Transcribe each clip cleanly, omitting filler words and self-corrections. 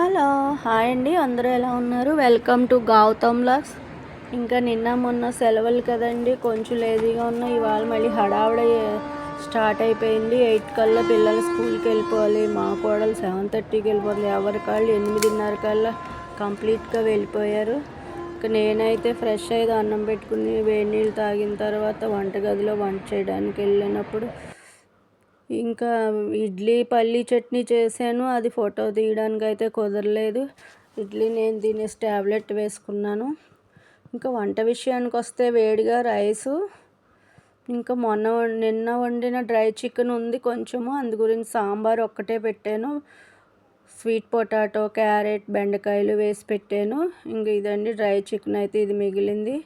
Hello! Hi అండి. అందరూ ఎలా ఉన్నారు? Welcome to Gautam vlogs. ఇంకా నిన్న మొన్న సెలవులు కదండీ! కొంచెం లేజీగా ఉన్నా. ఇవాళ మళ్ళీ హడావిడి స్టార్ట్ అయిపోయింది. 8 కల్లా పిల్లలు స్కూల్కి వెళ్ళిపోవాలి. మా కోడలు 7:30కి వెళ్ళిపోతుంది. ఎవరి కాళ్ళు 8:30 కల్లా కంప్లీట్గా వెళ్ళిపోయారు. ఇక నేనైతే ఫ్రెష్ అయ్యి అన్నం పెట్టుకుని వేడి నీళ్ళు తాగిన తర్వాత వంటగదిలో వంట చేయడానికి వెళ్ళినప్పుడు ఇంకా ఇడ్లీ పల్లీ చట్నీ చేశాను. అది ఫోటో తీయడానికి అయితే కుదరలేదు. ఇడ్లీ నేను తినేసి ట్యాబ్లెట్ వేసుకున్నాను. ఇంకా వంట విషయానికి వస్తే వేడిగా రైసు, ఇంకా నిన్న వండిన డ్రై చికెన్ ఉంది కొంచెము. అందు గురించి సాంబార్ ఒక్కటే పెట్టాను. స్వీట్ పొటాటో, క్యారెట్, బెండకాయలు వేసి పెట్టాను. ఇంక ఇదండి డ్రై చికెన్ అయితే ఇది మిగిలింది.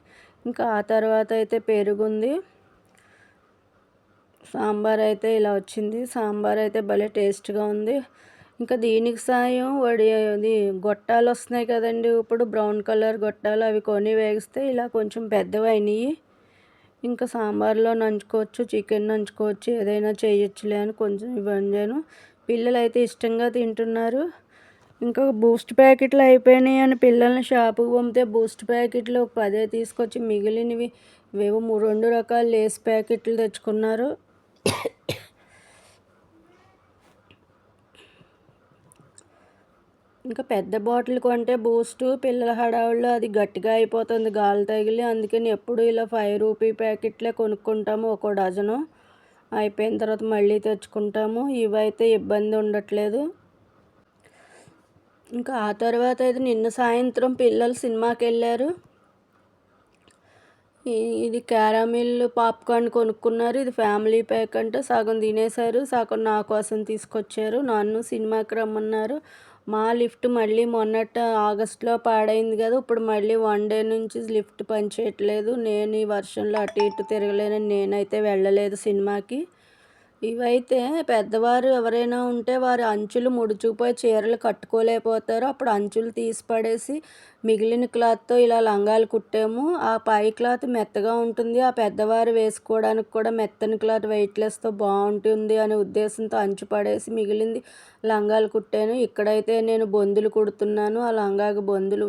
ఇంకా ఆ తర్వాత అయితే పెరుగుంది. సాంబార్ అయితే ఇలా వచ్చింది. సాంబార్ అయితే భలే టేస్ట్గా ఉంది. ఇంకా దీనికి సాయం అది గొట్టాలు వస్తున్నాయి కదండి, ఇప్పుడు బ్రౌన్ కలర్ గొట్టాలు, అవి కొని వేగిస్తే ఇలా కొంచెం పెద్దవి అయినాయి. ఇంకా సాంబార్లో నంచుకోవచ్చు, చికెన్ నంచుకోవచ్చు, ఏదైనా చేయొచ్చులే అని కొంచెం వండాను. పిల్లలు అయితే ఇష్టంగా తింటున్నారు. ఇంకా బూస్ట్ ప్యాకెట్లు అయిపోయినాయి అని పిల్లల్ని షాపుకి పంపితే బూస్ట్ ప్యాకెట్లు 10 తీసుకొచ్చి మిగిలినవి ఇవేవో 2 రకాల లేస్ ప్యాకెట్లు తెచ్చుకున్నారు. ఇంకా పెద్ద బాటిల్ కొంటే బూస్టు పిల్లల హడావుల్లో అది గట్టిగా అయిపోతుంది గాలి తగిలి. అందుకని ఎప్పుడు ఇలా 5 రూపీ ప్యాకెట్లే కొనుక్కుంటాము, ఒక డజను. అయిపోయిన తర్వాత మళ్ళీ తెచ్చుకుంటాము. ఇవైతే ఇబ్బంది ఉండట్లేదు. ఇంకా ఆ తర్వాత అయితే నిన్న సాయంత్రం పిల్లలు సినిమాకి వెళ్ళారు. ఇది క్యారామిల్ పాప్కార్న్ కొనుక్కున్నారు. ఇది ఫ్యామిలీ ప్యాక్ అంటే సగం తినేశారు, సగం నా కోసం తీసుకొచ్చారు. నన్ను సినిమాకి రమ్మన్నారు. మా లిఫ్ట్ మళ్ళీ మొన్నట ఆగస్టులో పాడైంది కదా, ఇప్పుడు మళ్ళీ 1 డే నుంచి లిఫ్ట్ పనిచేయట్లేదు. నేను ఈ వర్షంలో అటు ఇటు తిరగలేనని నేనైతే వెళ్ళలేదు సినిమాకి. ఇవైతే పెద్దవారు ఎవరైనా ఉంటే వారి అంచులు ముడుచుకుపోయి చీరలు కట్టుకోలేకపోతారు. అప్పుడు అంచులు తీసి పడేసి మిగిలిన క్లాత్తో ఇలా లంగాలు కుట్టాము. ఆ పై క్లాత్ మెత్తగా ఉంటుంది. ఆ పెద్దవారు వేసుకోవడానికి కూడా మెత్తని క్లాత్ వెయిట్లెస్తో బాగుంటుంది అనే ఉద్దేశంతో అంచు పడేసి మిగిలింది లంగాలు కుట్టాను. ఇక్కడైతే నేను బొందులు కుడుతున్నాను. ఆ లంగాకి బొందులు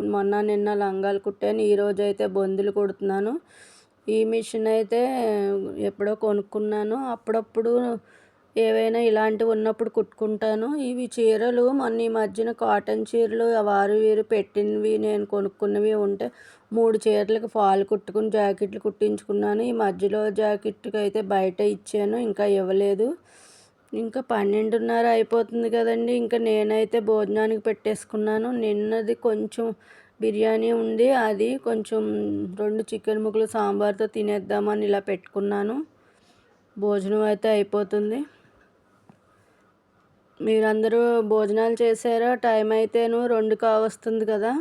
నిన్న లంగాలు కుట్టాను. ఈరోజు అయితే బొందులు కుడుతున్నాను. ఈ మిషన్ అయితే ఎప్పుడో కొనుక్కున్నాను. అప్పుడప్పుడు ఏవైనా ఇలాంటివి ఉన్నప్పుడు కుట్టుకుంటాను. ఇవి చీరలు మొన్న ఈ మధ్యన కాటన్ చీరలు వారు వీరు పెట్టినవి నేను కొనుక్కున్నవి ఉంటే 3 చీరలకు ఫాల్ కుట్టుకుని జాకెట్లు కుట్టించుకున్నాను. ఈ మధ్యలో జాకెట్కి అయితే బయట ఇచ్చాను, ఇంకా ఇవ్వలేదు. ఇంకా 12:30 అయిపోతుంది కదండి. ఇంకా నేనైతే భోజనానికి పెట్టేసుకున్నాను. నిన్నది కొంచెం బిర్యానీ ఉంది, అది కొంచెం 2 చికెన్ ముక్కలు సాంబార్తో తినేద్దామని ఇలా పెట్టుకున్నాను. భోజనం అయితే అయిపోతుంది. మీరందరూ భోజనాలు చేశారా? టైం అయితేను 2 కావస్తుంది కదా.